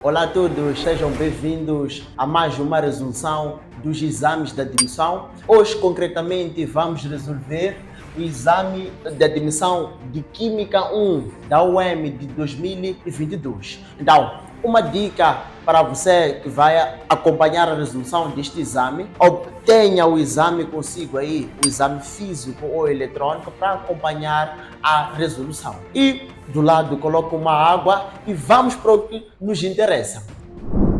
Olá a todos, sejam bem-vindos a mais uma resolução dos exames de admissão. Hoje, concretamente, vamos resolver o exame de admissão de Química 1 da UEM de 2022. Então, uma dica para você que vai acompanhar a resolução deste exame: obtenha o exame consigo aí, o exame físico ou eletrônico, para acompanhar a resolução. E do lado coloca uma água e vamos para o que nos interessa.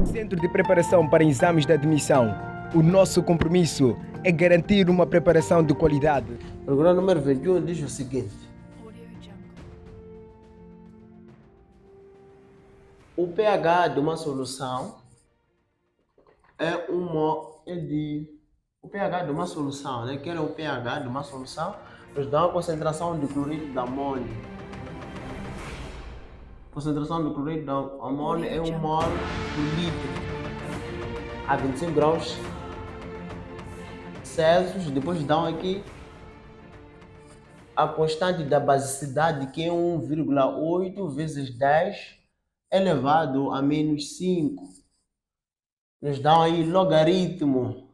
Centro de Preparação para Exames de Admissão. O nosso compromisso é garantir uma preparação de qualidade. O programa número 21 diz o seguinte: o pH de uma solução o pH de uma solução, né? Que é o pH de uma solução, nos dá uma concentração de cloreto de amônio. A concentração de cloreto de amônio é 1 mol por litro a 25 graus Celsius. Depois dão aqui a constante da basicidade, que é 1,8 vezes 10 elevado a menos 5. Nos dão aí logaritmo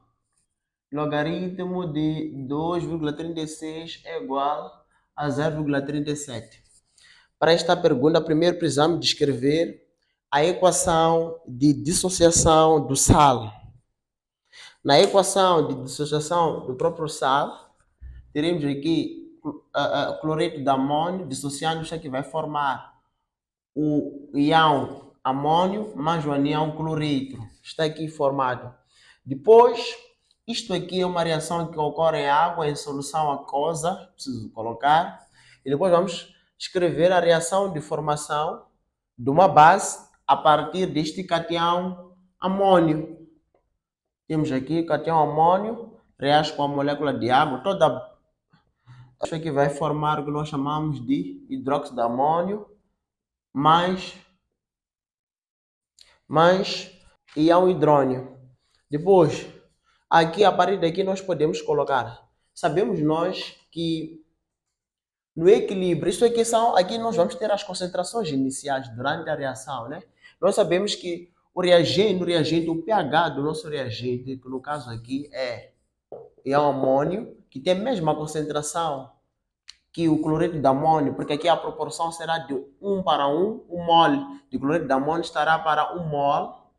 de 2,36 é igual a 0,37. Para esta pergunta, primeiro precisamos descrever a equação de dissociação do sal. Na equação de dissociação do próprio sal, teremos aqui cloreto de amônio dissociando, isso aqui vai formar o íon amônio mais o anião cloreto. Está aqui formado. Depois, isto aqui é uma reação que ocorre em água em solução aquosa, preciso colocar. E depois vamos escrever a reação de formação de uma base a partir deste cátion amônio. Temos aqui cátion amônio, reage com a molécula de água, isso aqui vai formar o que nós chamamos de hidróxido de amônio mais íon hidrônio. Depois, aqui, a partir daqui, nós podemos colocar. Sabemos nós que no equilíbrio, aqui nós vamos ter as concentrações iniciais durante a reação, né? Nós sabemos que o reagente, o pH do nosso reagente, que no caso aqui é íon amônio, que tem a mesma concentração que o cloreto de amônio, porque aqui a proporção será de 1 para 1, 1 mol de cloreto de amônio estará para 1 mol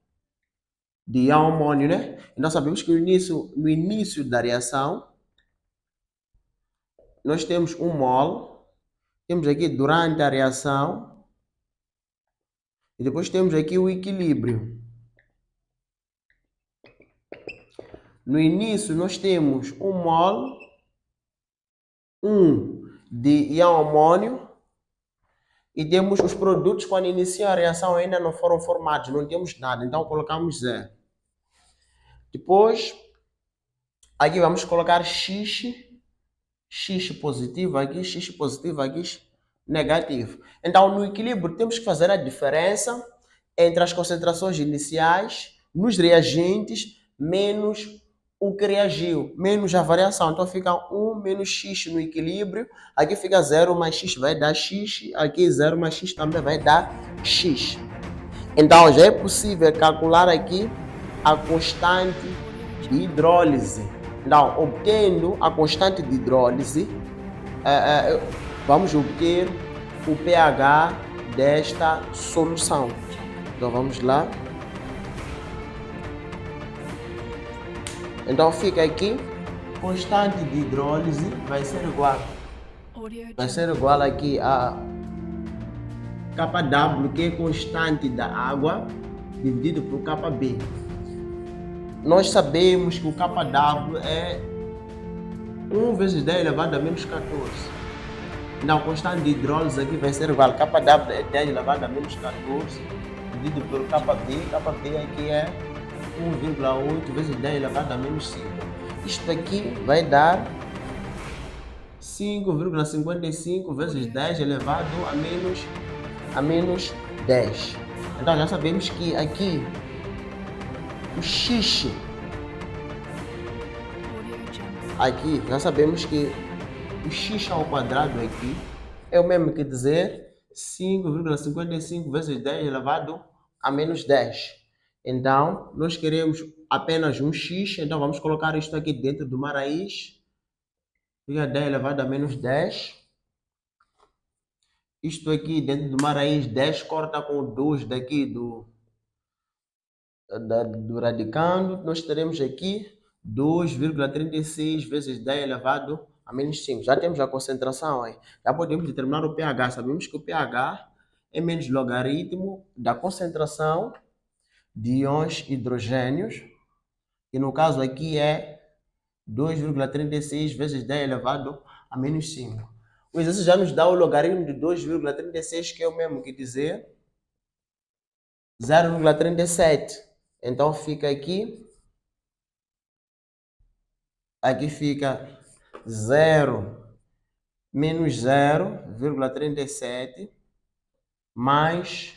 de íon amônio, né? E nós sabemos que no início da reação, nós temos 1 mol, temos aqui durante a reação, e depois temos aqui o equilíbrio. No início, nós temos 1 mol, 1 de íon amônio, e temos os produtos quando iniciam a reação ainda não foram formados, não temos nada, então colocamos 0. Depois, aqui vamos colocar X positivo aqui, X positivo aqui, negativo. Então, no equilíbrio, temos que fazer a diferença entre as concentrações iniciais nos reagentes menos o que reagiu, menos a variação. Então, fica 1 menos X no equilíbrio. Aqui fica 0 mais X vai dar X. Aqui 0 mais X também vai dar X. Então, já é possível calcular aqui a constante de hidrólise. Então, obtendo a constante de hidrólise, vamos obter o pH desta solução. Então, vamos lá. Então, fica aqui, constante de hidrólise vai ser igual aqui a kW, que é constante da água, dividido por Kb. Nós sabemos que o kW é 1 vezes 10 elevado a menos 14. Então, a constante de hidrólise aqui vai ser igual a kW é 10 elevado a menos 14, dividido por Kb. Kb aqui é 1,8 vezes 10 elevado a menos 5. Isto aqui vai dar 5,55 vezes 10 elevado a menos 10. Então, já sabemos que aqui o X, aqui, já sabemos que o X ao quadrado aqui é o mesmo que dizer 5,55 vezes 10 elevado a menos 10. Então, nós queremos apenas um x, então vamos colocar isto aqui dentro de uma raiz. Fica 10 elevado a menos 10. Isto aqui dentro de uma raiz 10 corta com o 2 daqui do radicando. Nós teremos aqui 2,36 vezes 10 elevado a menos 5. Já temos a concentração aí. Já podemos determinar o pH. Sabemos que o pH é menos logaritmo da concentração de íons hidrogênios. E no caso aqui é 2,36 vezes 10 elevado a menos 5. O exercício já nos dá o logaritmo de 2,36, que é o mesmo que dizer 0,37. Então fica aqui fica 0 menos 0,37 mais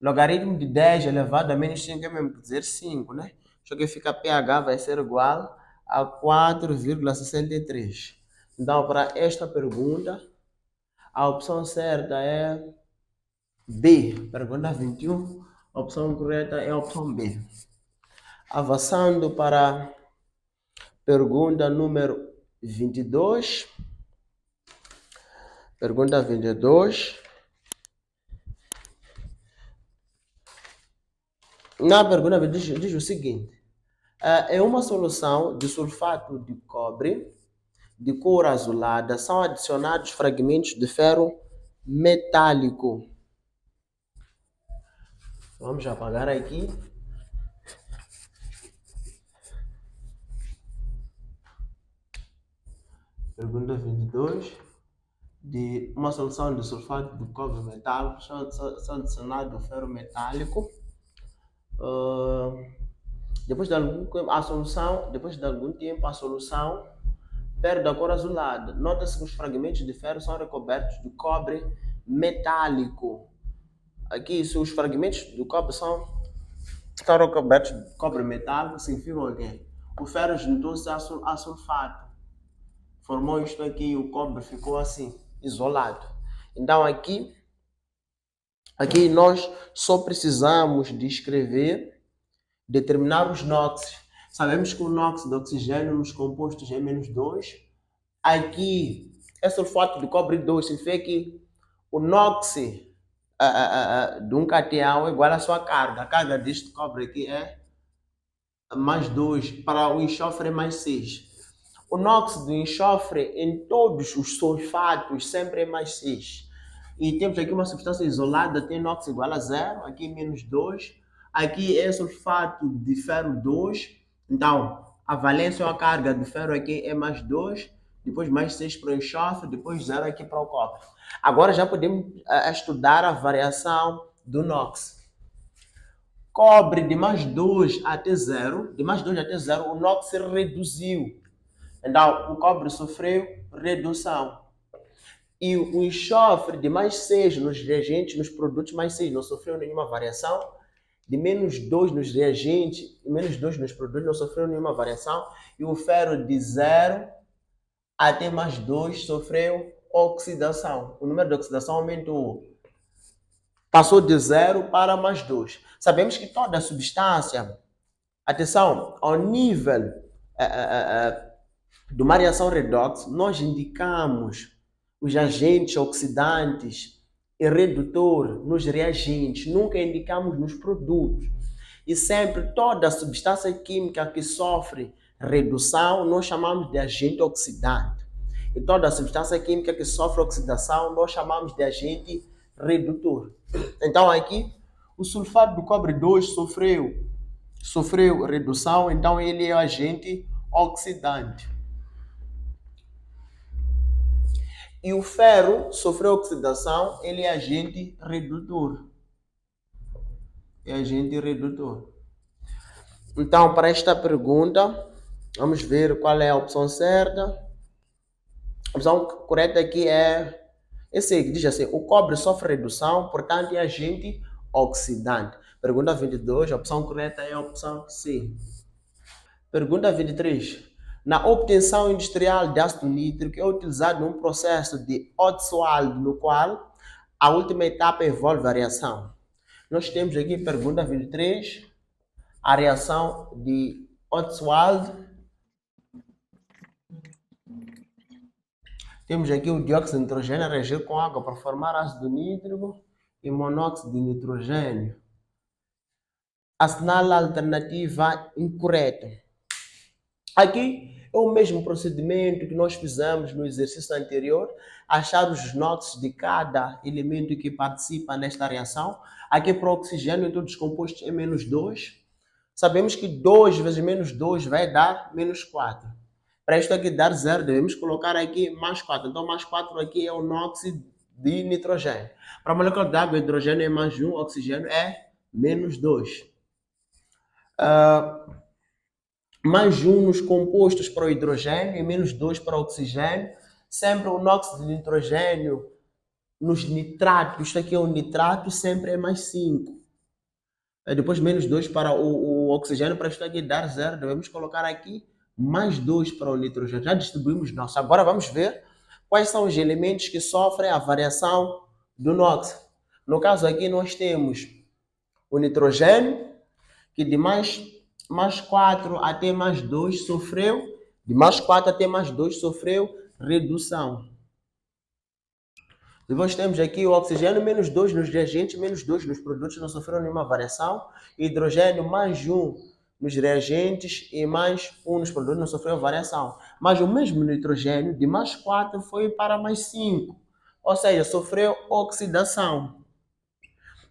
logaritmo de 10 elevado a menos 5, é mesmo que dizer 5, né? Só que fica pH vai ser igual a 4,63. Então, para esta pergunta, a opção certa é B. Pergunta 21, a opção correta é a opção B. Avançando para pergunta número 22. Pergunta 22. Na pergunta diz o seguinte: em uma solução de sulfato de cobre de cor azulada são adicionados fragmentos de ferro metálico. Vamos apagar aqui. Pergunta 22. De uma solução de sulfato de cobre metálico são adicionados ferro metálico. Depois de algum tempo, a solução perde a cor azulada. Nota-se que os fragmentos de ferro são recobertos de cobre metálico. Aqui, se os fragmentos do cobre estão recobertos de cobre metálico, significa que o ferro juntou-se a sulfato. Formou isto aqui e o cobre ficou assim, isolado. Então aqui nós só precisamos de escrever, determinar os NOx. Sabemos que o NOx de oxigênio nos compostos é menos 2. Aqui é sulfato de cobre 2, significa que o NOx de um cation é igual à sua carga. A carga deste cobre aqui é mais 2, para o enxofre é mais 6. O NOx do enxofre em todos os sulfatos sempre é mais 6. E temos aqui uma substância isolada, tem NOx igual a 0, aqui menos 2. Aqui é sulfato de ferro 2. Então, a valência ou a carga do ferro aqui é mais 2, depois mais 6 para o enxofre, depois 0 aqui para o cobre. Agora já podemos estudar a variação do NOx. Cobre de mais 2 até 0, o NOx se reduziu. Então, o cobre sofreu redução. E o enxofre de mais 6 nos reagentes, nos produtos mais 6, não sofreu nenhuma variação. De menos 2 nos reagentes e menos 2 nos produtos não sofreu nenhuma variação. E o ferro de 0 até mais 2 sofreu oxidação. O número de oxidação aumentou. Passou de 0 para mais 2. Sabemos que toda substância, atenção, ao nível de uma reação redox, nós indicamos os agentes oxidantes e redutor nos reagentes, nunca indicamos nos produtos. E sempre toda substância química que sofre redução, nós chamamos de agente oxidante. E toda substância química que sofre oxidação, nós chamamos de agente redutor. Então aqui, o sulfato do cobre 2 sofreu redução, então ele é agente oxidante. E o ferro sofreu oxidação, ele é agente redutor. Então, para esta pergunta, vamos ver qual é a opção certa. A opção correta aqui é esse que diz assim: o cobre sofre redução, portanto é agente oxidante. Pergunta 22, a opção correta é a opção C. Pergunta 23. Na obtenção industrial de ácido nítrico é utilizado um processo de Ostwald, no qual a última etapa envolve variação. Nós temos aqui, pergunta 23, a reação de Ostwald. Temos aqui o dióxido de nitrogênio a reagir com água para formar ácido nítrico e monóxido de nitrogênio. Assinala a alternativa incorreta. Aqui é o mesmo procedimento que nós fizemos no exercício anterior, achar os NOx de cada elemento que participa nesta reação. Aqui para o oxigênio, então descomposto é menos 2. Sabemos que 2 vezes menos 2 vai dar menos 4. Para isto aqui dar 0, devemos colocar aqui mais 4. Então, mais 4 aqui é o NOx de nitrogênio. Para a molécula de água, hidrogênio é mais 1, oxigênio é menos 2. Mais 1 nos compostos para o hidrogênio e menos 2 para o oxigênio. Sempre o NOx de nitrogênio nos nitratos, isto aqui é o nitrato, sempre é mais 5. Depois menos 2 para o oxigênio, para isto aqui dar 0, devemos colocar aqui mais 2 para o nitrogênio. Já distribuímos NOx. Agora vamos ver quais são os elementos que sofrem a variação do NOx. No caso aqui nós temos o nitrogênio, que de mais 4 até mais 2 sofreu, de mais 4 até mais 2 sofreu redução. Depois temos aqui o oxigênio, menos 2 nos reagentes, menos 2 nos produtos, não sofreu nenhuma variação. Hidrogênio, mais 1 nos reagentes e mais 1 nos produtos, não sofreu variação. Mas o mesmo nitrogênio, de mais 4 foi para mais 5, ou seja, sofreu oxidação.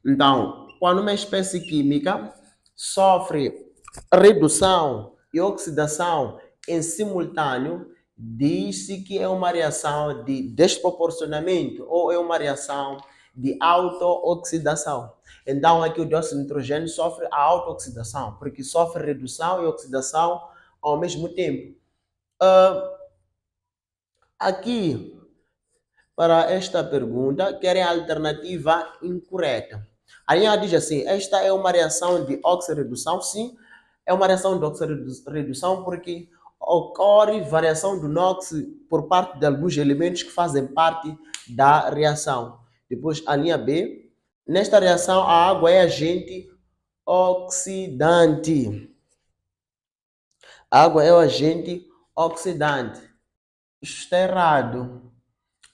Então, quando uma espécie química sofre redução e oxidação em simultâneo, diz-se que é uma reação de desproporcionamento ou é uma reação de autooxidação. Então, aqui o dióxido de nitrogênio sofre a autooxidação, porque sofre redução e oxidação ao mesmo tempo. Aqui, para esta pergunta, querem a alternativa incorreta. A linha diz assim, esta é uma reação de oxirredução? Sim, é uma reação de oxirredução porque ocorre variação do NOx por parte de alguns elementos que fazem parte da reação. Depois, a linha B, nesta reação a água é agente oxidante. A água é o agente oxidante. Isso está errado.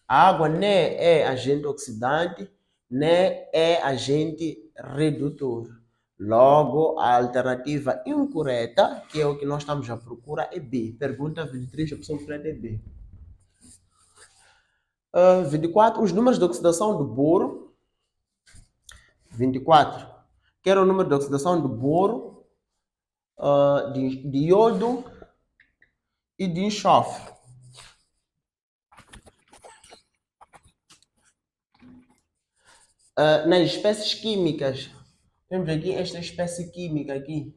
A água nem é agente oxidante, nem é agente redutor. Logo, a alternativa incorreta, que é o que nós estamos à procura, é B. Pergunta 23, opção correta é B. 24, os números de oxidação do boro. 24. Quero o número de oxidação do boro, de iodo e de enxofre. Nas espécies químicas, temos aqui esta espécie química aqui.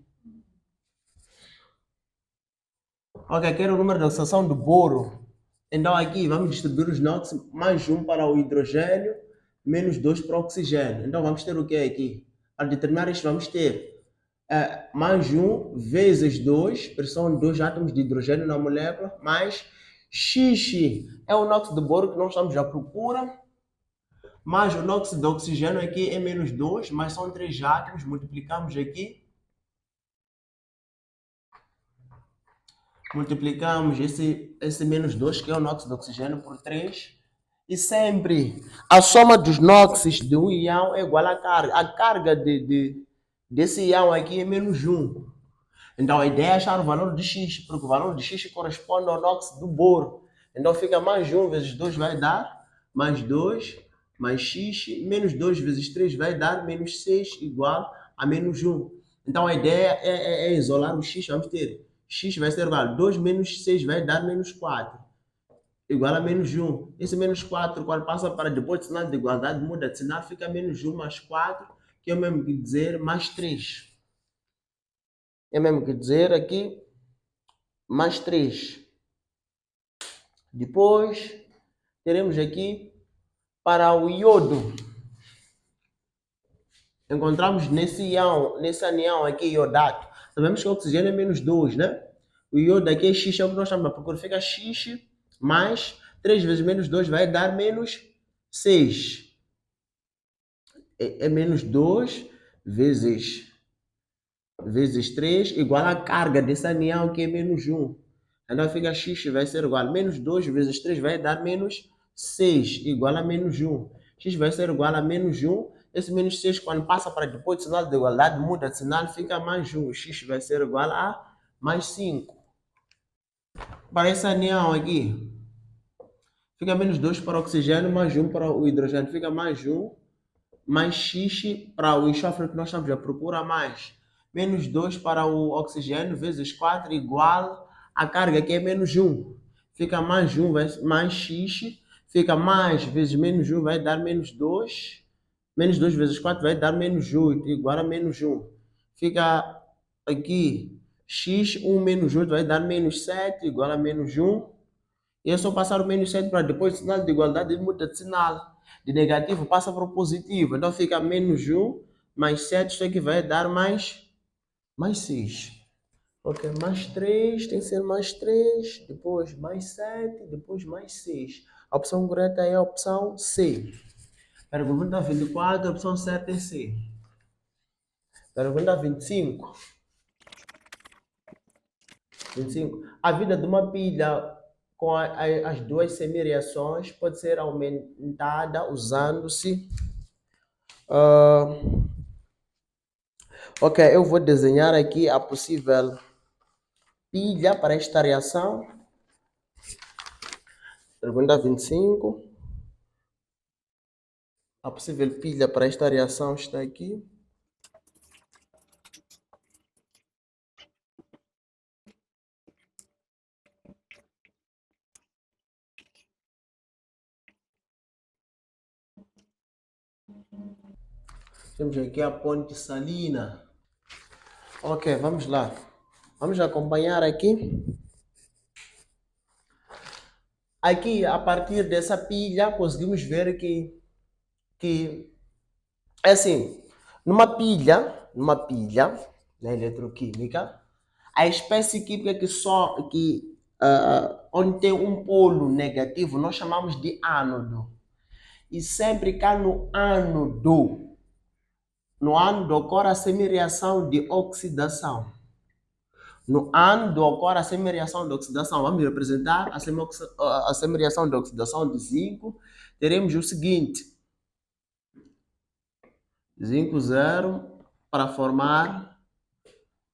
Ok, quero o número de oxidação do boro. Então aqui vamos distribuir os NOx, mais 1 para o hidrogênio, menos 2 para o oxigênio. Então vamos ter o que aqui? Para determinar isto vamos ter mais 1 vezes 2, pressão de 2 átomos de hidrogênio na molécula, mais X é o NOx do boro que nós estamos à procura, mais o NOx do oxigênio aqui é menos 2, mas são 3 átomos, multiplicamos aqui. Multiplicamos esse menos 2, que é o NOx do oxigênio, por 3. E sempre a soma dos NOxes de um íon é igual à carga. A carga desse íon aqui é menos 1. Então a ideia é achar o valor de X, porque o valor de X corresponde ao NOx do boro. Então fica mais 1 vezes 2 vai dar mais 2, mais X, menos 2 vezes 3 vai dar menos 6, igual a menos 1. Então a ideia é isolar o X, vamos ter X vai ser igual a 2 menos 6 vai dar menos 4, igual a menos 1. Esse menos 4, quando passa para depois do sinal de igualdade, muda de sinal, fica menos 1 mais 4, que é o mesmo que dizer mais 3. É o mesmo que dizer aqui mais 3. Depois, teremos aqui para o iodo. Encontramos nesse anião aqui, iodato. Sabemos que o oxigênio é menos 2, né? O iodo aqui é X, é o que nós estamos a procurar. Fica X mais 3 vezes menos 2 vai dar menos 6. É menos 2 vezes 3 igual a carga desse anião que é menos 1. Então fica x vai ser igual a menos 2 vezes 3 vai dar menos 6 igual a menos 1. X vai ser igual a menos 1. Esse menos 6 quando passa para depois do sinal de igualdade muda de sinal fica mais 1. X vai ser igual a mais 5. Para esse anião aqui fica menos 2 para o oxigênio mais 1 para o hidrogênio. Fica mais 1 mais x para o enxofre que nós estamos a procurar mais. Menos 2 para o oxigênio vezes 4 igual a carga que é menos 1. Fica mais 1 mais x. Fica mais vezes menos 1 vai dar menos 2. Menos 2 vezes 4 vai dar menos 8 igual a menos 1. Fica aqui x, 1 menos 8 vai dar menos 7 igual a menos 1. E é só passar o menos 7 para depois do sinal de igualdade, ele muda de sinal. De negativo passa para o positivo. Então fica menos 1 mais 7, isto aqui vai dar mais 6. Ok, mais 3, tem que ser mais 3, depois mais 7, depois mais 6. A opção correta é a opção C. Pergunta 24, a opção certa é C. Pergunta 25. A vida de uma pilha com as duas semireações pode ser aumentada usando-se. Ok, eu vou desenhar aqui a possível pilha para esta reação. Pergunta 25. A possível pilha para esta reação está aqui. Temos aqui a ponte salina. Ok, vamos lá. Vamos acompanhar aqui. Aqui, a partir dessa pilha, conseguimos ver que é assim, numa pilha na eletroquímica, a espécie química onde tem um polo negativo, nós chamamos de ánodo. E sempre cá no ánodo ocorre a semireação de oxidação. No ánodo ocorre a semireação de oxidação. Vamos representar a semireação de oxidação de zinco. Teremos o seguinte: zinco 0 para formar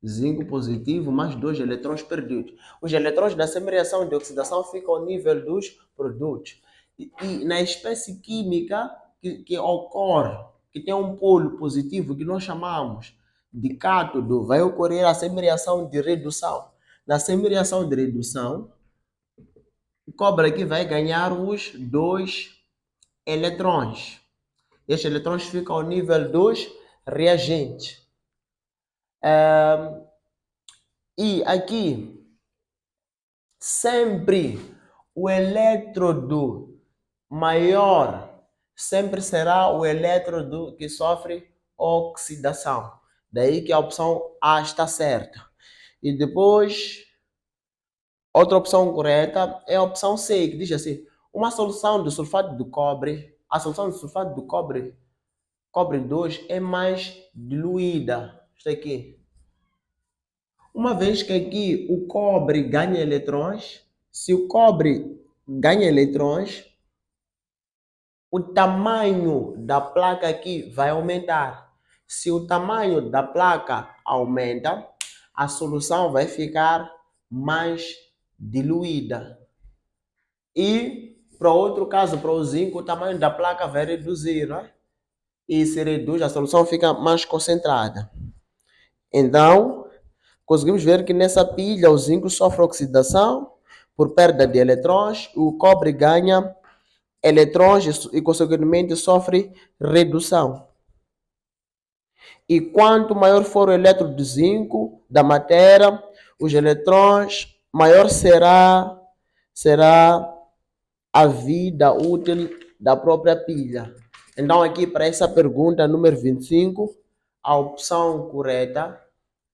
zinco positivo mais 2 eletrões perdidos. Os eletrões da semireação de oxidação ficam ao nível dos produtos. E na espécie química que ocorre, que tem um polo positivo, que nós chamamos de cátodo, vai ocorrer a semireação de redução. Na semireação de redução, o cobre aqui vai ganhar os 2 eletrões. Estes eletrões ficam ao nível dos reagentes. E aqui, sempre o elétrodo maior sempre será o elétrodo que sofre oxidação. Daí que a opção A está certa. E depois, outra opção correta é a opção C, que diz assim: uma solução de sulfato de cobre, a solução de sulfato de cobre 2 é mais diluída. Isto aqui. Uma vez que aqui o cobre ganha eletrões, se o cobre ganha eletrões, o tamanho da placa aqui vai aumentar. Se o tamanho da placa aumenta, a solução vai ficar mais diluída. E, para outro caso, para o zinco, o tamanho da placa vai reduzir, não é? E se reduz, a solução fica mais concentrada. Então, conseguimos ver que nessa pilha o zinco sofre oxidação por perda de eletrões, o cobre ganha eletrões e, consequentemente, sofre redução. E quanto maior for o elétron de zinco da matéria, os eletrões, maior será a vida útil da própria pilha. Então, aqui para essa pergunta número 25, a opção correta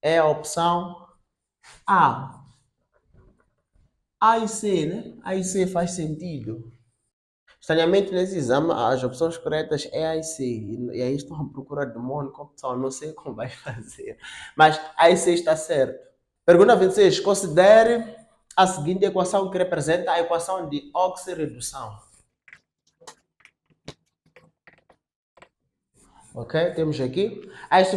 é a opção A. A e C, né? A e C faz sentido. Estranhamente, nesse exame, as opções corretas é A e C. E aí estão à procura de Mônica, opção, não sei como vai fazer. Mas A e C está certo. Pergunta 26. Considere a seguinte equação que representa a equação de oxirredução. Ok? Temos aqui. As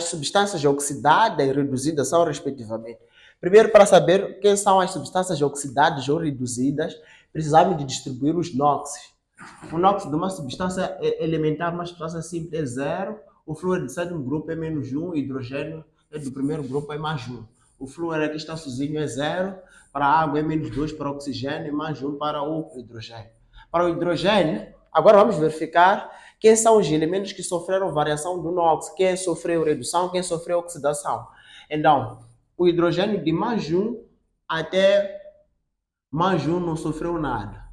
substâncias oxidadas e reduzidas são, respectivamente. Primeiro, para saber quem são as substâncias oxidadas ou reduzidas, precisamos de distribuir os NOx. O NOx de uma substância elementar, uma substância simples, é 0. O flúor do sétimo grupo é menos 1. O hidrogênio do primeiro grupo é mais 1. O flúor aqui está sozinho, é 0. Para a água é menos 2 para o oxigênio e mais 1 para o hidrogênio. Para o hidrogênio, agora vamos verificar quem são os elementos que sofreram variação do NOx. Quem sofreu redução, quem sofreu oxidação. Então, o hidrogênio de mais 1 até mais 1 não sofreu nada.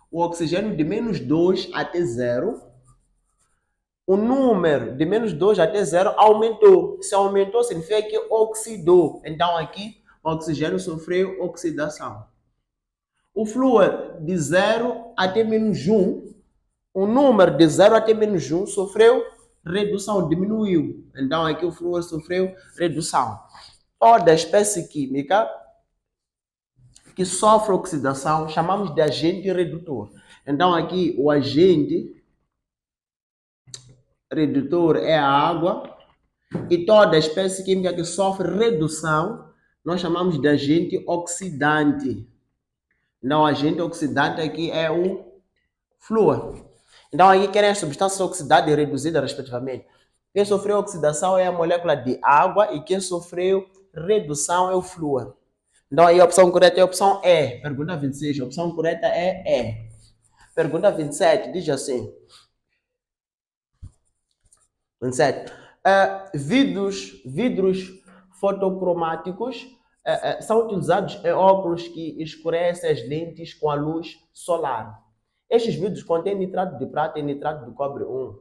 O oxigênio de menos 2 até 0. O número de menos 2 até 0 aumentou. Se aumentou, significa que oxidou. Então, aqui, o oxigênio sofreu oxidação. O flúor de 0 até menos 1, o número de 0 até menos 1 sofreu redução, diminuiu. Então, aqui o flúor sofreu redução. Toda espécie química que sofre oxidação chamamos de agente redutor. Então, aqui o agente redutor é a água, e toda espécie química que sofre redução nós chamamos de agente oxidante. Então, o agente oxidante aqui é o flúor. Então, aqui querem as substâncias oxidadas e reduzidas, respectivamente. Quem sofreu oxidação é a molécula de água e quem sofreu redução é o flúor. Então, aí a opção correta é a opção E. Pergunta 26. A opção correta é E. Pergunta 27 diz assim. 27. Vidros fotocromáticos são utilizados em óculos que escurecem as lentes com a luz solar. Estes vidros contêm nitrato de prata e nitrato de cobre 1,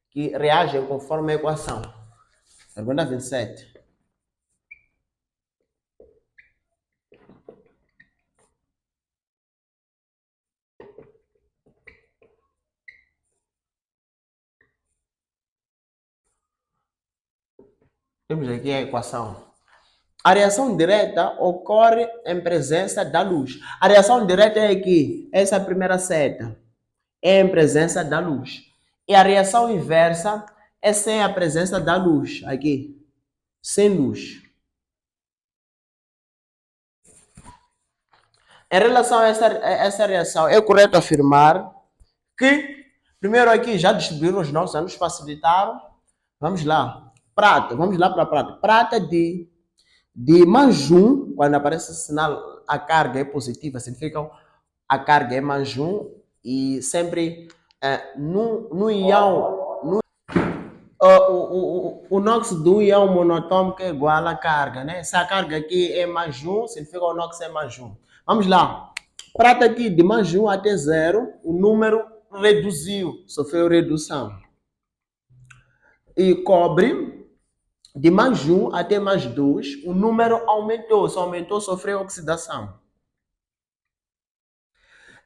que reagem conforme a equação. Pergunta 27. Temos aqui a equação. A reação direta ocorre em presença da luz. A reação direta é aqui, essa é a primeira seta, é em presença da luz. E a reação inversa é sem a presença da luz, aqui, sem luz. Em relação a essa reação, é correto afirmar que, primeiro aqui, já distribuíram os nossos, já nos facilitaram. Vamos lá. Prata, vamos lá para a prata. Prata de mais 1, quando aparece o sinal, a carga é positiva, significa a carga é mais 1 e sempre no íon, o NOx do íon monotômico é igual à carga, né? Se a carga aqui é mais 1, significa que o NOx é mais 1. Vamos lá. Prata aqui de mais 1 até 0, o número reduziu, sofreu redução. E cobre, de mais 1 até mais 2, o número aumentou. Se aumentou, sofreu oxidação.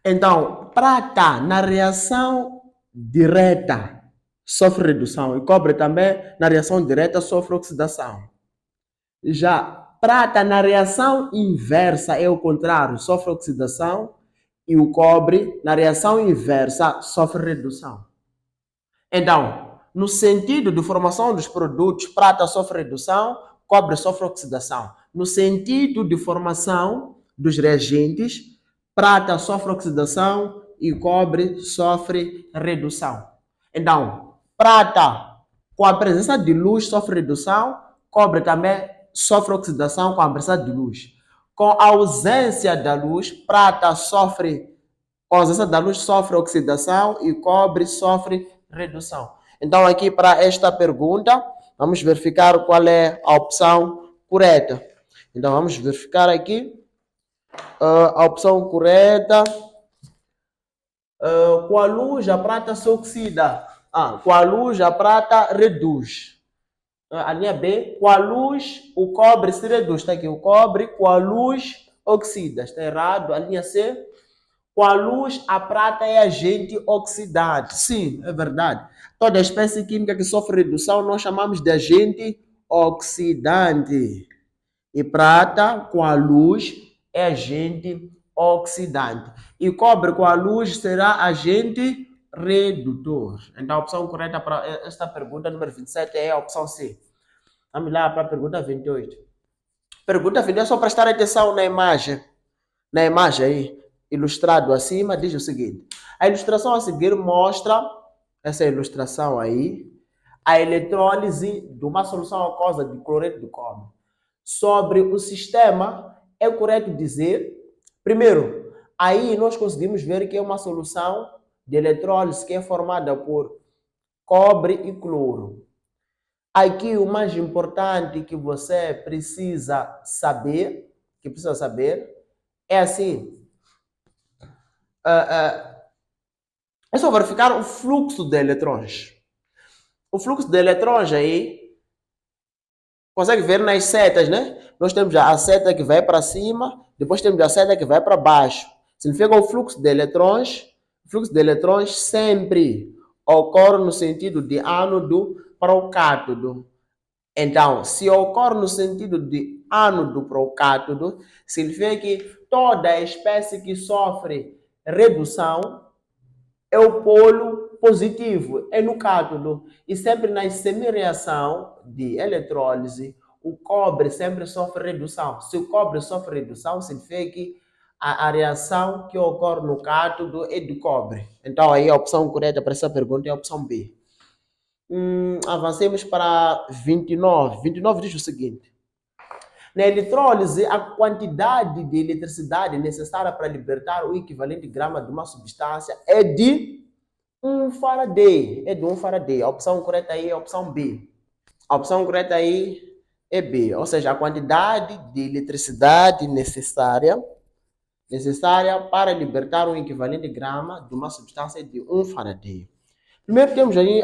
Então, prata na reação direta sofre redução. E cobre também na reação direta sofre oxidação. Já prata na reação inversa é o contrário, sofre oxidação. E o cobre na reação inversa sofre redução. Então, no sentido de formação dos produtos, prata sofre redução, cobre sofre oxidação. No sentido de formação dos reagentes, prata sofre oxidação e cobre sofre redução. Então, prata com a presença de luz sofre redução, cobre também sofre oxidação com a presença de luz. Com a ausência da luz, prata sofre, com a ausência da luz sofre oxidação e cobre sofre redução. Então, aqui para esta pergunta, vamos verificar qual é a opção correta. Então, vamos verificar aqui a opção correta. Com a luz, a prata se oxida. Com a luz, a prata reduz. A linha B, com a luz, o cobre se reduz. Está aqui, o cobre com a luz oxida. Está errado. A linha C, Com a luz, a prata é agente oxidante. Sim, é verdade. Toda espécie química que sofre redução nós chamamos de agente oxidante. E prata com a luz é agente oxidante. E cobre com a luz será agente redutor. Então a opção correta para esta pergunta número 27 é a opção C. Vamos lá para a pergunta 28. Pergunta 28 é só prestar atenção na imagem. Na imagem aí, ilustrado acima, diz o seguinte. A ilustração a seguir mostra, essa ilustração aí, a eletrólise de uma solução aquosa de cloreto de cobre. Sobre o sistema, é correto dizer, primeiro, aí nós conseguimos ver que é uma solução de eletrólise que é formada por cobre e cloro. Aqui o mais importante que você precisa saber, é assim, é só verificar o fluxo de eletrões. O fluxo de eletrões aí, consegue ver nas setas, né? Nós temos a seta que vai para cima, depois temos a seta que vai para baixo. Significa o fluxo de elétrons. O fluxo de elétrons sempre ocorre no sentido de ânodo para o cátodo. Então, se ocorre no sentido de ânodo para o cátodo, significa que toda espécie que sofre redução é o polo positivo, é no cátodo. E sempre na semi-reação de eletrólise, o cobre sempre sofre redução. Se o cobre sofre redução, significa que a reação que ocorre no cátodo é de cobre. Então, aí a opção correta para essa pergunta é a opção B. Avancemos para 29. 29 diz o seguinte. Na eletrólise, a quantidade de eletricidade necessária para libertar o equivalente grama de uma substância é de 1 Faraday. É de 1 Faraday. A opção correta aí é a opção B. A opção correta aí é B. Ou seja, a quantidade de eletricidade necessária para libertar um equivalente grama de uma substância é de 1 Faraday. Primeiro temos aí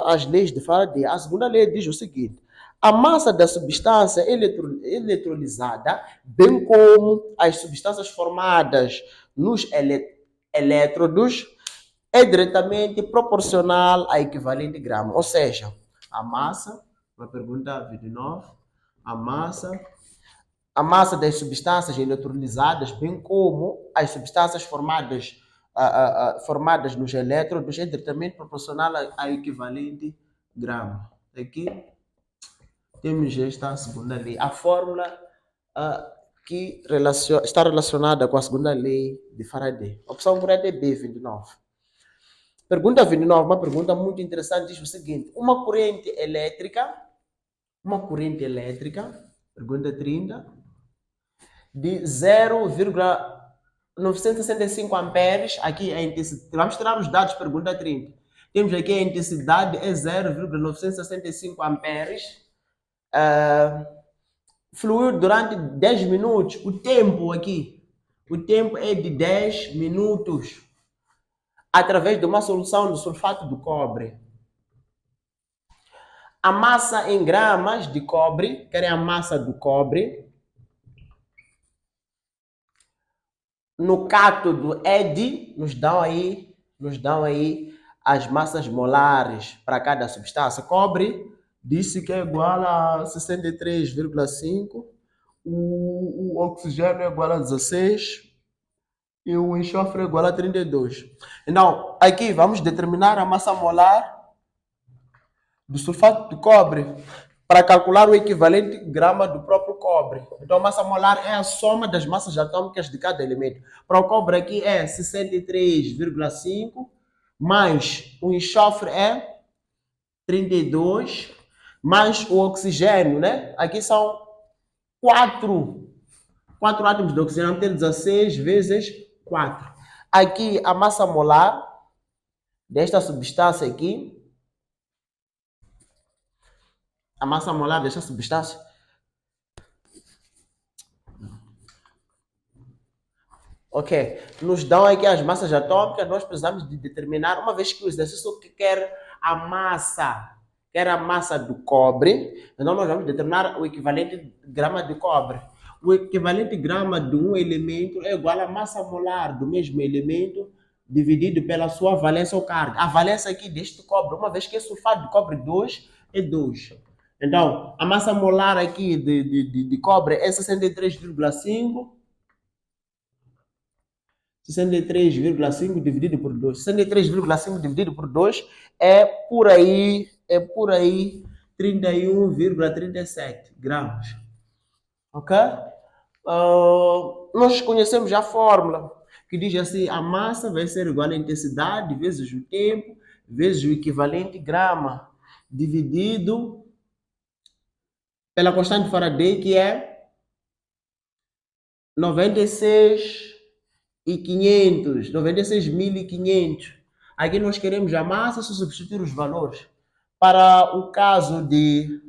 as leis de Faraday. A segunda lei diz o seguinte. A massa da substância eletrolizada, bem como as substâncias formadas nos elétrodos, é diretamente proporcional a equivalente grama. Ou seja, a massa, na pergunta 29, a massa das substâncias eletrolizadas, bem como as substâncias formadas nos elétrodos, é diretamente proporcional a equivalente grama. Aqui temos esta segunda lei. A fórmula que está relacionada com a segunda lei de Faraday. A opção correta é B, 29. Pergunta 29, uma pergunta muito interessante, diz o seguinte. Uma corrente elétrica, pergunta 30, de 0,965 amperes, aqui a intensidade, vamos tirar os dados, pergunta 30. Temos aqui a intensidade é 0,965 amperes, fluiu durante 10 minutos, o tempo é de 10 minutos, através de uma solução de sulfato de cobre. A massa em gramas de cobre, que é a massa do cobre, no cátodo ED, nos dão aí as massas molares para cada substância. Cobre disse que é igual a 63,5, o oxigênio é igual a 16 e o enxofre é igual a 32. Então, aqui vamos determinar a massa molar do sulfato de cobre para calcular o equivalente grama do próprio cobre. Então, a massa molar é a soma das massas atômicas de cada elemento. Para o cobre aqui é 63,5, mais o enxofre é 32, mais o oxigênio, né? Aqui são 4 átomos de oxigênio, vamos ter 16 vezes 4. Aqui a massa molar desta substância aqui, a massa molar desta substância nos dão aqui as massas atômicas, nós precisamos de determinar, uma vez que o exercício quer a massa do cobre, então nós vamos determinar o equivalente de grama de cobre. o equivalente grama de um elemento é igual à massa molar do mesmo elemento dividido pela sua valência ou carga. A valência aqui deste cobre, uma vez que é sulfato de cobre 2, é 2. Então, a massa molar aqui de cobre é 63,5. 63,5 dividido por 2. 63,5 dividido por 2 é por aí 31,37 gramas. Ok? Nós conhecemos a fórmula que diz assim: a massa vai ser igual à intensidade vezes o tempo vezes o equivalente grama dividido pela constante de Faraday, que é 96.500. Aqui nós queremos a massa, só substituir os valores. Para o caso de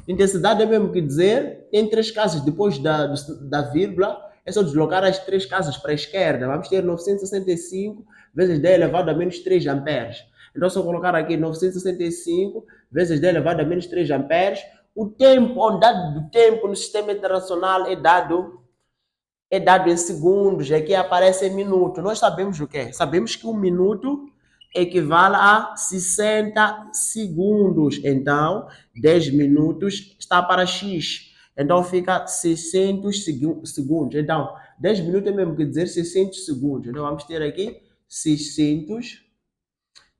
intensidade, é mesmo que dizer, tem três casas depois da vírgula, é só deslocar as três casas para a esquerda. Vamos ter 965 vezes 10 elevado a menos 3 amperes. Então, se eu colocar aqui 965 vezes 10 elevado a menos 3 amperes, o tempo, a unidade do tempo no sistema internacional é dado em segundos, aqui aparece em minuto. Nós sabemos o quê? Sabemos que um minuto equivale a 60 segundos. Então, 10 minutos está para X. Então, fica 600 segundos. Então, 10 minutos é mesmo que dizer 600 segundos. Então, vamos ter aqui 600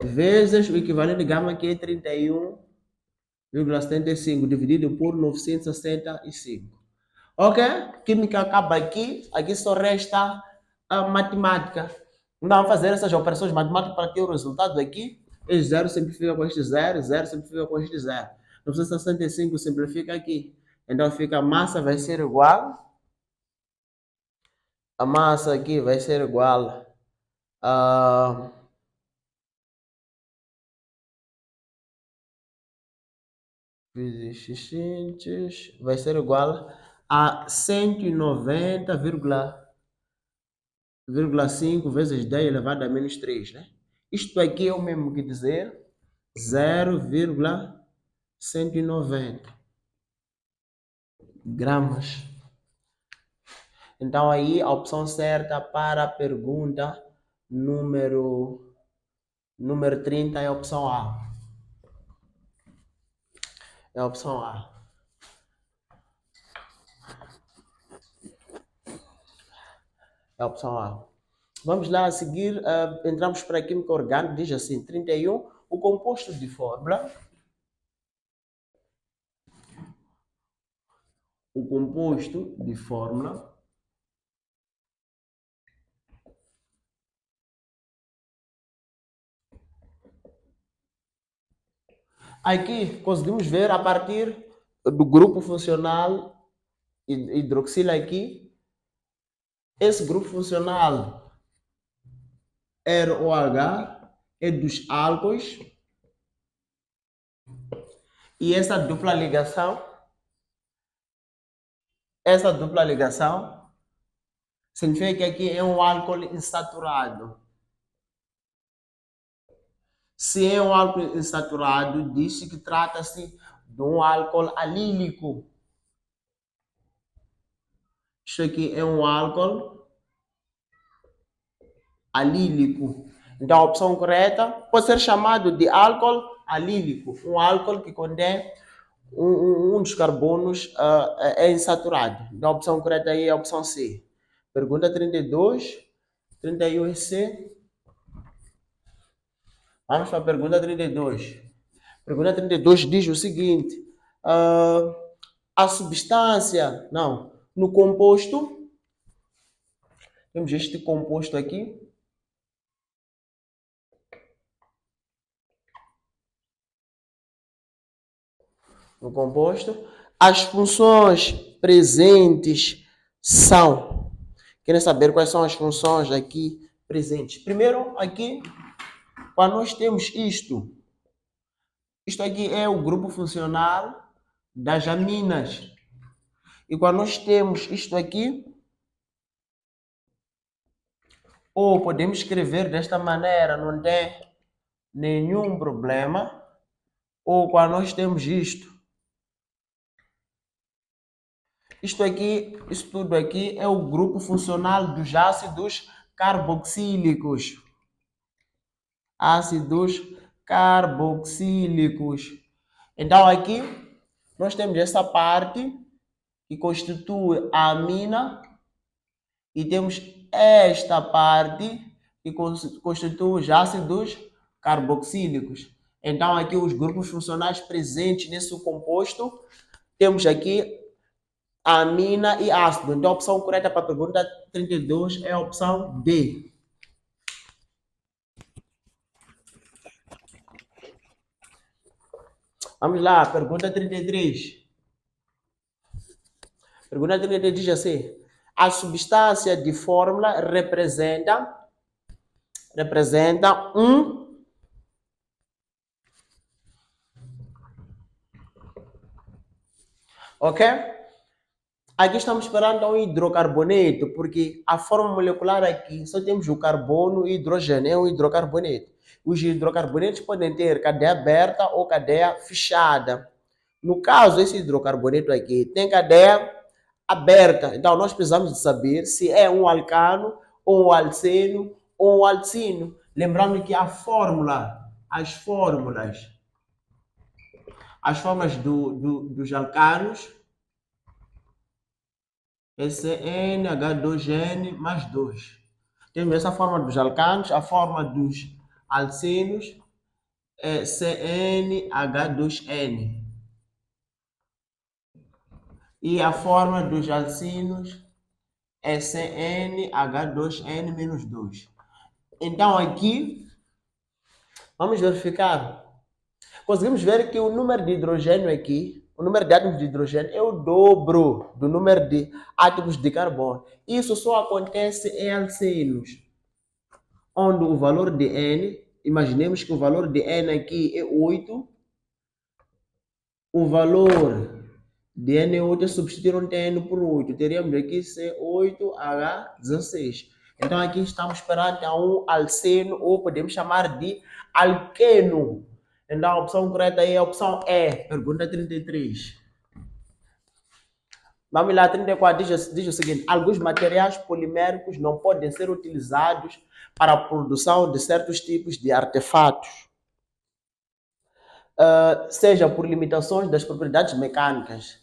vezes o equivalente de gama, que é 31,75, dividido por 965. Ok? Química acaba aqui. Aqui só resta a matemática. Então, vamos fazer essas operações matemáticas para ter o resultado aqui. Este 0 simplifica com este 0, 0 simplifica com este 0. 965 simplifica aqui. Então, fica a massa vai ser igual. A massa aqui vai ser igual a... vai ser igual a 190,5 vezes 10 elevado a menos 3, né? Isto aqui é o mesmo que dizer 0,190 gramas. Então, aí a opção certa para a pergunta número 30 é a opção A. É a opção A. É a opção A. Vamos lá a seguir, entramos para a química orgânica, diz assim, 31, o composto de fórmula. O composto de fórmula aqui conseguimos ver a partir do grupo funcional hidroxila aqui. Esse grupo funcional ROH é dos álcoois. E essa dupla ligação significa que aqui é um álcool insaturado. Se é um álcool insaturado, diz-se que trata-se de um álcool alílico. Isso aqui é um álcool alílico. Então, a opção correta pode ser chamado de álcool alílico. Um álcool que contém um dos carbonos é insaturado. Então, a opção correta aí é a opção C. Pergunta 32, 31 é C. Vamos para a pergunta 32. Pergunta 32 diz o seguinte: a substância, não, no composto, temos este composto aqui. No composto, as funções presentes são. Querem saber quais são as funções aqui presentes? Primeiro, aqui, quando nós temos isto aqui é o grupo funcional das aminas. E quando nós temos isto aqui, ou podemos escrever desta maneira, não tem nenhum problema. Ou quando nós temos isto Isto aqui, isso tudo aqui é o grupo funcional dos ácidos carboxílicos. Ácidos carboxílicos. Então aqui nós temos essa parte que constitui a amina e temos esta parte que constitui os ácidos carboxílicos. Então aqui os grupos funcionais presentes nesse composto, temos aqui amina e ácido. Então a opção correta para a pergunta 32 é a opção D. Vamos lá, pergunta 33. Pergunta 33 diz assim: a substância de fórmula representa um. Ok? Aqui estamos esperando um hidrocarboneto, porque a forma molecular aqui só temos o carbono e o hidrogênio, é um hidrocarboneto. Os hidrocarbonetos podem ter cadeia aberta ou cadeia fechada. No caso, esse hidrocarboneto aqui tem cadeia aberta. Então, nós precisamos de saber se é um alcano, ou um alceno, ou um alcino. Lembrando que a fórmula, as fórmulas dos alcanos é CnH2n mais 2. Temos essa forma dos alcanos, a forma dos alcenos é CnH2n. E a forma dos alcinos é CnH2n-2. Então aqui, vamos verificar. Conseguimos ver que o número de hidrogênio aqui, o número de átomos de hidrogênio é o dobro do número de átomos de carbono. Isso só acontece em alcenos, onde o valor de N, imaginemos que o valor de N aqui é 8, o valor de N é 8, substituir um N por 8, teríamos aqui C8H16. Então aqui estamos perante a um alceno, ou podemos chamar de alqueno. Então a opção correta é a opção E, pergunta 33. Vamos lá, 34 diz o seguinte: alguns materiais poliméricos não podem ser utilizados para a produção de certos tipos de artefatos, seja por limitações das propriedades mecânicas,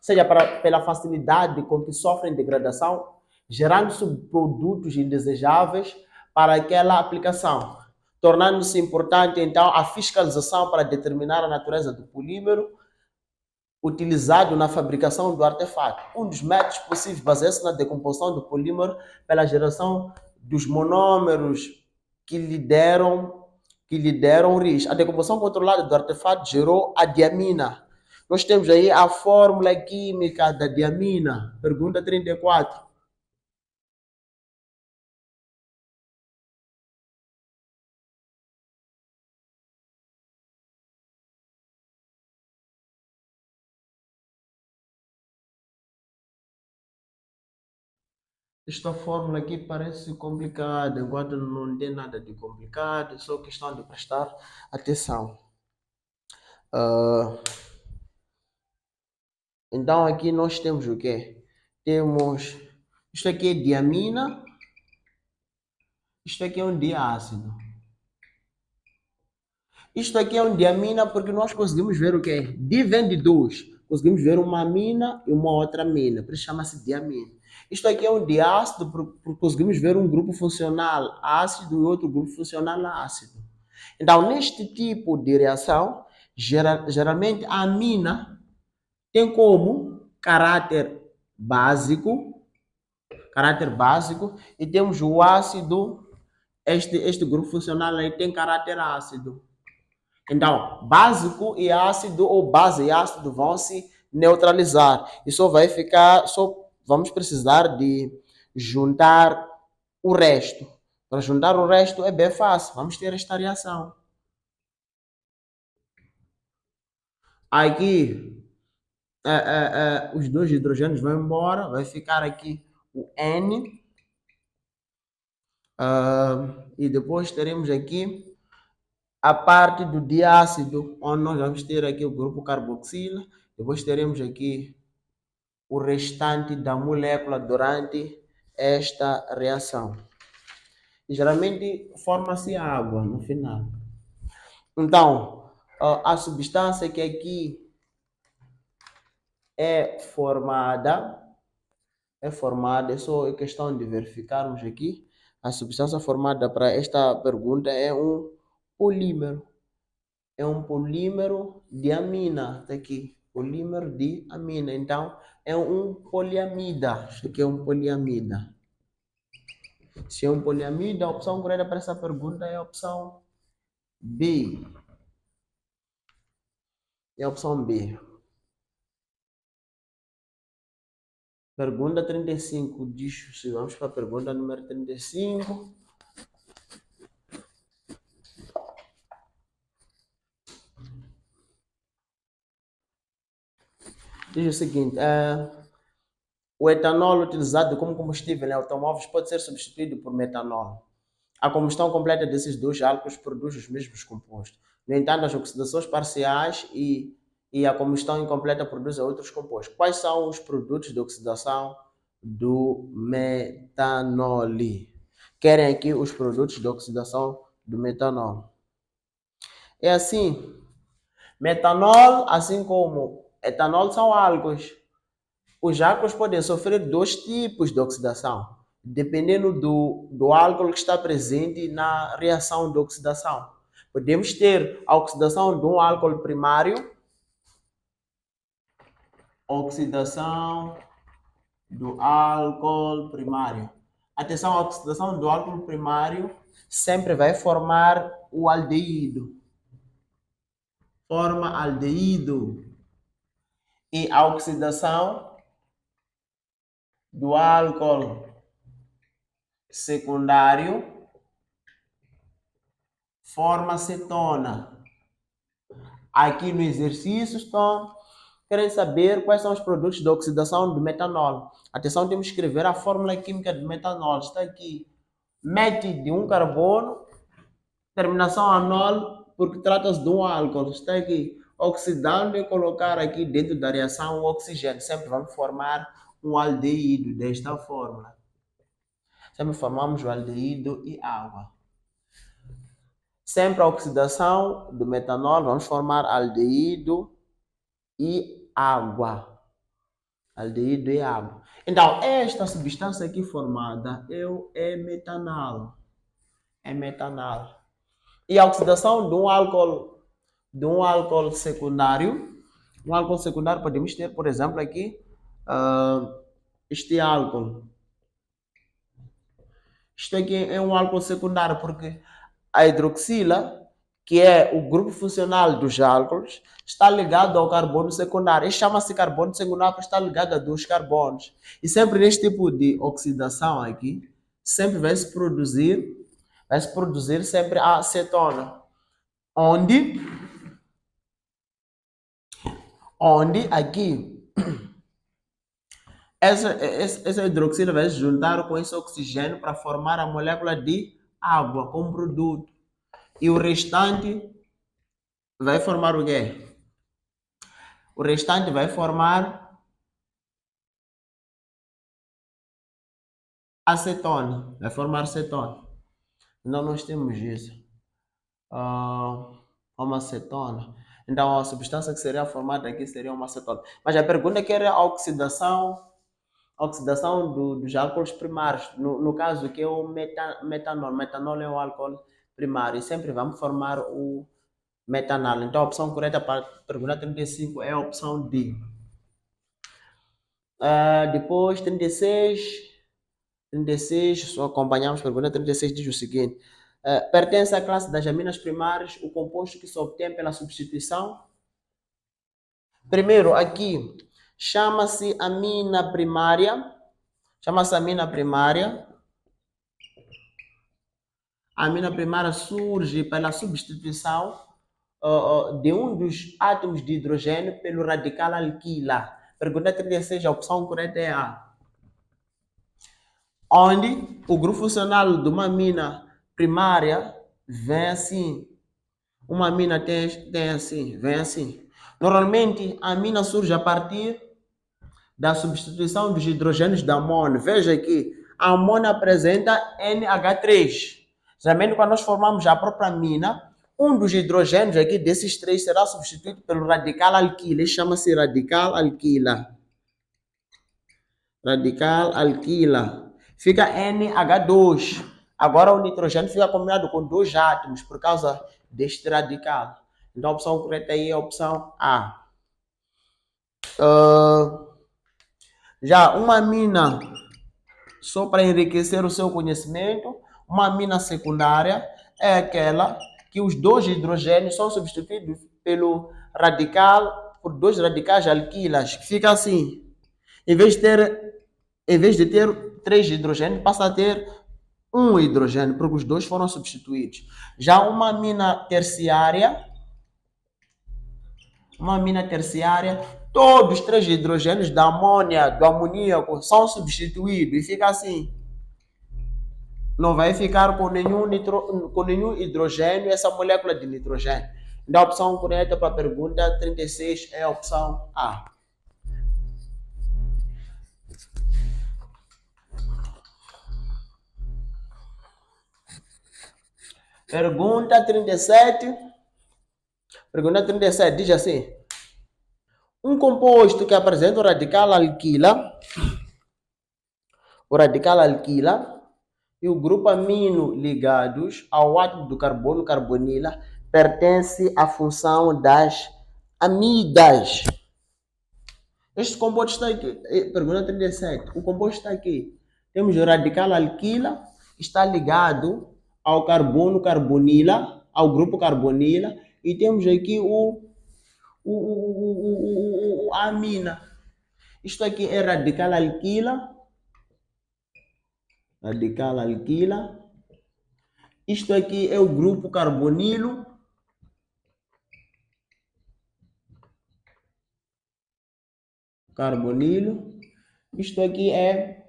seja pela facilidade com que sofrem degradação, gerando subprodutos indesejáveis para aquela aplicação, tornando-se importante, então, a fiscalização para determinar a natureza do polímero utilizado na fabricação do artefato. Um dos métodos possíveis baseia-se na decomposição do polímero pela geração dos monômeros que lhe deram origem. A decomposição controlada do artefato gerou a diamina. Nós temos aí a fórmula química da diamina. Pergunta 34. Esta fórmula aqui parece complicada, enquanto não tem nada de complicado, é só questão de prestar atenção. Então aqui nós temos o quê? Temos, isto aqui é diamina, isto aqui é um diácido. Isto aqui é um diamina porque nós conseguimos ver o quê? Di vem de 2. Conseguimos ver uma amina e uma outra amina, por isso chama-se diamina. Isto aqui é um diácido porque conseguimos ver um grupo funcional ácido e outro grupo funcional ácido. Então, neste tipo de reação, geralmente a amina tem como caráter básico, e temos o ácido, este grupo funcional aí tem caráter ácido. Então, básico e ácido, ou base e ácido, vão se neutralizar. E só vamos precisar de juntar o resto. Para juntar o resto é bem fácil. Vamos ter esta reação. Aqui, os dois hidrogênios vão embora. Vai ficar aqui o N. E depois teremos aqui a parte do diácido, onde nós vamos ter aqui o grupo carboxila. Depois teremos aqui o restante da molécula durante esta reação. E geralmente forma-se água no final. Então, a substância que aqui é formada, é só questão de verificarmos aqui. A substância formada para esta pergunta é um polímero. É um polímero de amina, tá aqui, polímero de amina. Então, é um poliamida. Isso aqui é um poliamida. Se é um poliamida, a opção correta para essa pergunta é a opção B. É a opção B. Pergunta 35. Se vamos para a pergunta número 35. Diz o seguinte: o etanol utilizado como combustível em automóveis pode ser substituído por metanol. A combustão completa desses dois álcools produz os mesmos compostos. No entanto, as oxidações parciais e a combustão incompleta produzem outros compostos. Quais são os produtos de oxidação do metanol? Querem aqui os produtos de oxidação do metanol. É assim, metanol, assim como etanol, são álcools. Os álcools podem sofrer dois tipos de oxidação, dependendo do álcool que está presente na reação de oxidação. Podemos ter a oxidação de um álcool primário, oxidação do álcool primário. Atenção, a oxidação do álcool primário sempre vai formar o aldeído. Forma aldeído. E a oxidação do álcool secundário forma cetona. Aqui no exercício estão querem saber quais são os produtos de oxidação do metanol. Atenção, temos que escrever a fórmula química do metanol. Está aqui. Mete de um carbono, terminação anol, porque trata-se de um álcool. Está aqui. Oxidando e colocar aqui dentro da reação o oxigênio. Sempre vamos formar um aldeído desta fórmula. Sempre formamos o aldeído e água. Sempre a oxidação do metanol, vamos formar aldeído e água. Aldeído e água. Então, esta substância aqui formada é metanol. É metanol. E a oxidação de um álcool secundário. Um álcool secundário podemos ter, por exemplo, aqui, este álcool. Isto aqui é um álcool secundário porque a hidroxila, que é o grupo funcional dos álcools, está ligado ao carbono secundário. Este chama-se carbono secundário porque está ligado a dois carbonos. E sempre neste tipo de oxidação aqui, sempre vai se produzir sempre a acetona. Onde aqui essa hidroxila vai se juntar com esse oxigênio para formar a molécula de água como produto. E o restante vai formar o quê? O restante vai formar acetona. Vai formar acetona. Então nós temos isso. Uma acetona. Então a substância que seria formada aqui seria uma acetona. Mas a pergunta é que era a oxidação dos álcools primários. No caso que é o metanol. Metanol é um álcool primário. E sempre vamos formar o metanol. Então a opção correta para a pergunta 35 é a opção D. Depois 36, só acompanhamos a pergunta 36, diz o seguinte: pertence à classe das aminas primárias o composto que se obtém pela substituição? Primeiro, aqui, chama-se amina primária. A amina primária surge pela substituição de um dos átomos de hidrogênio pelo radical alquila. Pergunta 36, a opção correta é A. Onde o grupo funcional de uma amina primária vem assim. Uma amina tem assim, vem assim. Normalmente, a amina surge a partir da substituição dos hidrogênios da amônio. Veja aqui, a amônio apresenta NH3. Geralmente, quando nós formamos a própria amina, um dos hidrogênios aqui desses três será substituído pelo radical alquila. Ele chama-se radical alquila. Radical alquila. Fica NH2. Agora o nitrogênio fica combinado com dois átomos por causa deste radical. Então a opção correta aí é a opção A. Já uma amina, só para enriquecer o seu conhecimento, uma amina secundária é aquela que os dois hidrogênios são substituídos pelo radical, por dois radicais alquilas, que fica assim. Em vez de ter três hidrogênios, passa a ter um hidrogênio, porque os dois foram substituídos. Já uma amina terciária, todos os três hidrogênios da amônia, do amoníaco são substituídos e fica assim. Não vai ficar com nenhum hidrogênio essa molécula de nitrogênio. Então a opção correta para a pergunta 36 é a opção A. Pergunta 37. Pergunta 37 diz assim: um composto que apresenta o radical alquila e o grupo amino ligados ao átomo do carbono carbonila pertence à função das amidas. Este composto está aqui. Pergunta 37. O composto está aqui. Temos o radical alquila, está ligado ao carbono carbonila, ao grupo carbonila, e temos aqui a amina. Isto aqui é radical alquila. Radical alquila. Isto aqui é o grupo carbonilo. Carbonilo. Isto aqui é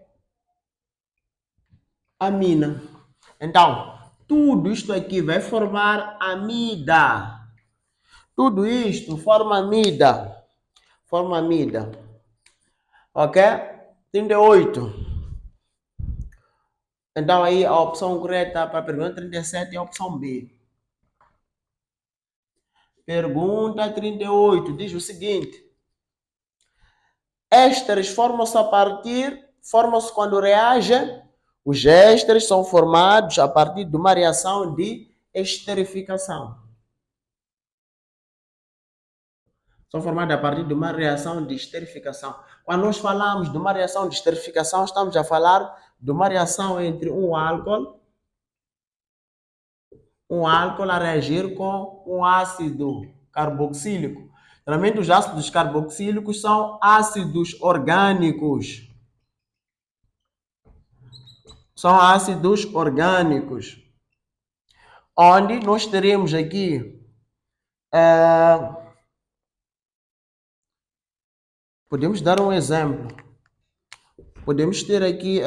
amina. Então, tudo isto aqui vai formar amida. Tudo isto forma amida. Forma amida. Ok? 38. Então aí a opção correta para a pergunta 37 é a opção B. Pergunta 38 diz o seguinte: ésteres formam-se quando reagem. Os ésteres são formados a partir de uma reação de esterificação. São formados a partir de uma reação de esterificação. Quando nós falamos de uma reação de esterificação, estamos a falar de uma reação entre um álcool a reagir com um ácido carboxílico. Geralmente os ácidos carboxílicos são ácidos orgânicos. São ácidos orgânicos. Onde nós teremos aqui podemos dar um exemplo. Podemos ter aqui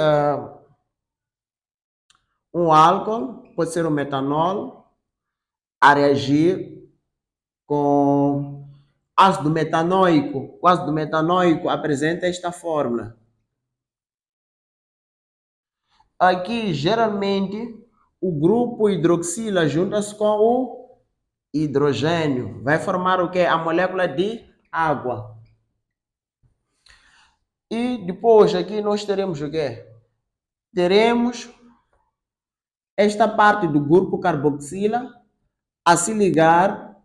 um álcool, pode ser o metanol, a reagir com ácido metanoico. O ácido metanoico apresenta esta fórmula. Aqui, geralmente, o grupo hidroxila junta-se com o hidrogênio. Vai formar o quê? A molécula de água. E depois aqui nós teremos o quê? Teremos esta parte do grupo carboxila a se ligar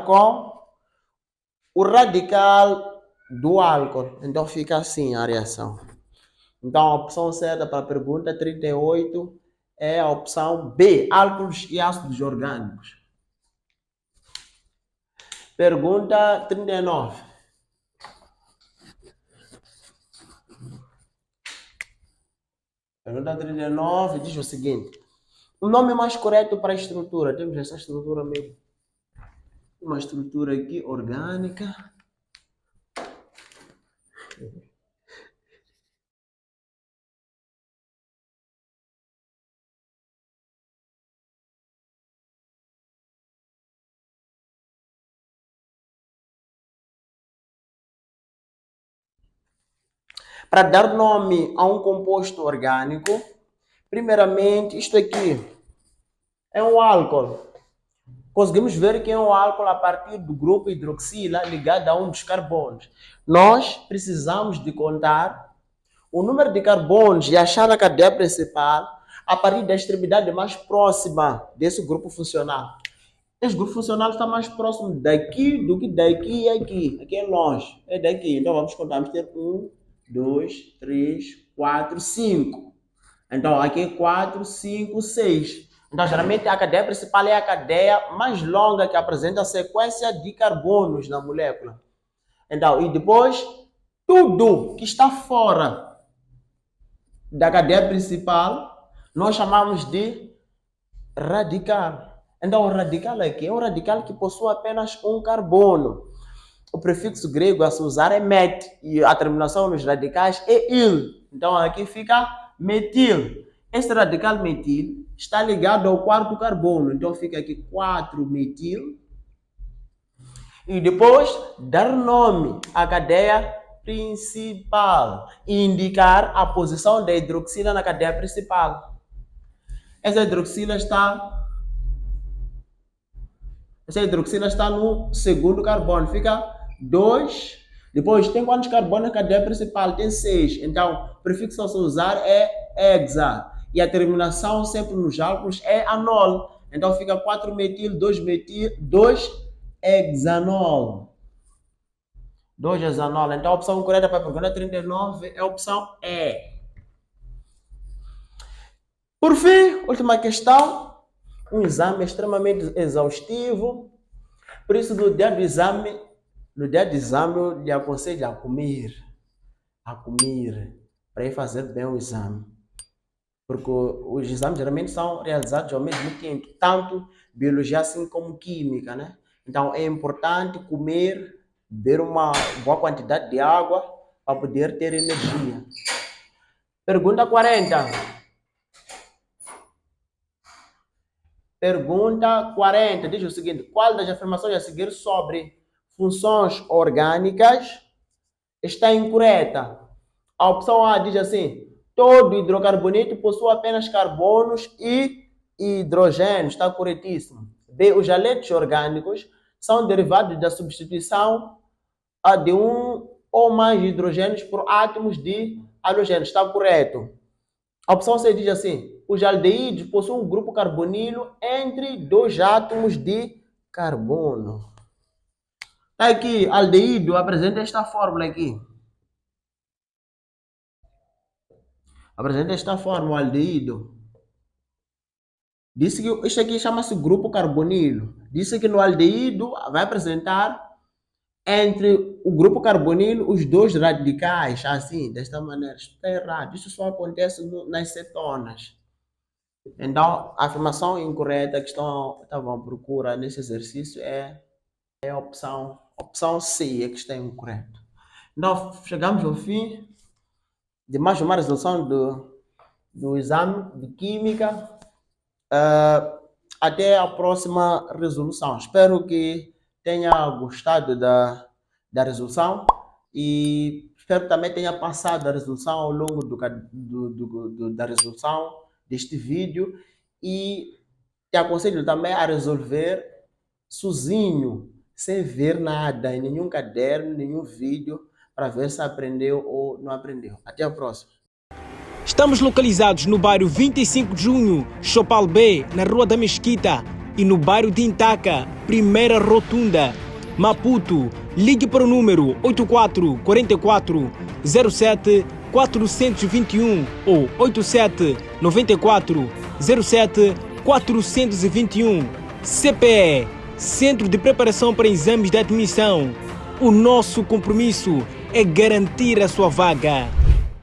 com o radical do álcool. Então fica assim a reação. Então a opção certa para a pergunta 38 é a opção B, álcools e ácidos orgânicos. Pergunta 39. Pergunta 39 diz o seguinte: o nome mais correto para a estrutura. Temos essa estrutura mesmo. Uma estrutura aqui orgânica. Para dar nome a um composto orgânico, primeiramente, isto aqui é um álcool. Conseguimos ver que é um álcool a partir do grupo hidroxila ligado a um dos carbonos. Nós precisamos de contar o número de carbonos e achar a cadeia principal a partir da extremidade mais próxima desse grupo funcional. Esse grupo funcional está mais próximo daqui do que daqui e aqui. Aqui é longe, é daqui. Então vamos contar, vamos ter 1, 2, 3, 4, 5. Então aqui é 4, 5, 6. Então geralmente a cadeia principal é a cadeia mais longa que apresenta a sequência de carbonos na molécula. Então, e depois, tudo que está fora da cadeia principal, nós chamamos de radical. Então, o radical aqui é um radical que possui apenas um carbono. O prefixo grego a se usar é met e a terminação nos radicais é il. Então, aqui fica metil. Este radical metil está ligado ao quarto carbono. Então, fica aqui 4-metil. E depois, dar nome à cadeia principal e indicar a posição da hidroxila na cadeia principal. Essa hidroxila está no segundo carbono, fica 2. Depois, tem quantos carbonos na cadeia principal? Tem 6. Então, o prefixo a se usar é hexa. E a terminação sempre nos álcools é anol. Então, fica 4-metil, 2-metil, 2-hexanol. 2-hexanol. Então, a opção correta para a pergunta 39 é a opção E. Por fim, última questão. Um exame extremamente exaustivo. Por isso, no dia do exame, eu lhe aconselho a comer, para ir fazer bem o exame. Porque os exames geralmente são realizados ao mesmo tempo, tanto biologia assim como química, né? Então, é importante comer, beber uma boa quantidade de água para poder ter energia. Pergunta 40. Pergunta 40 diz o seguinte: qual das afirmações a seguir sobre funções orgânicas está incorreta? A opção A diz assim: todo hidrocarboneto possui apenas carbonos e hidrogênio. Está corretíssimo. B. Os haletos orgânicos são derivados da substituição de um ou mais hidrogênios por átomos de halogênio. Está correto. A opção C diz assim: os aldeídos possuem um grupo carbonilo entre 2 átomos de carbono. Aqui, aldeído apresenta esta fórmula aqui. Apresenta esta fórmula, o aldeído. Disse que isso aqui chama-se grupo carbonilo. Disse que no aldeído vai apresentar entre o grupo carbonilo os 2 radicais, assim, desta maneira. Isso está errado. Isso só acontece nas cetonas. Então, a afirmação incorreta que estavam à procura nesse exercício é a opção C, é que está incorreta. Então, chegamos ao fim de mais uma resolução do exame de Química. Até a próxima resolução. Espero que tenha gostado da resolução e espero que também tenha passado a resolução ao longo da resolução deste vídeo, e te aconselho também a resolver sozinho, sem ver nada em nenhum caderno, nenhum vídeo, para ver se aprendeu ou não aprendeu. Até a próxima. Estamos localizados no bairro 25 de Junho, Chopal B, na Rua da Mesquita, e no bairro de Intaca, Primeira Rotunda, Maputo. Ligue para o número 84 44 07 421 ou 87 94 07 421. CPE, Centro de Preparação para Exames de Admissão. O nosso compromisso é garantir a sua vaga.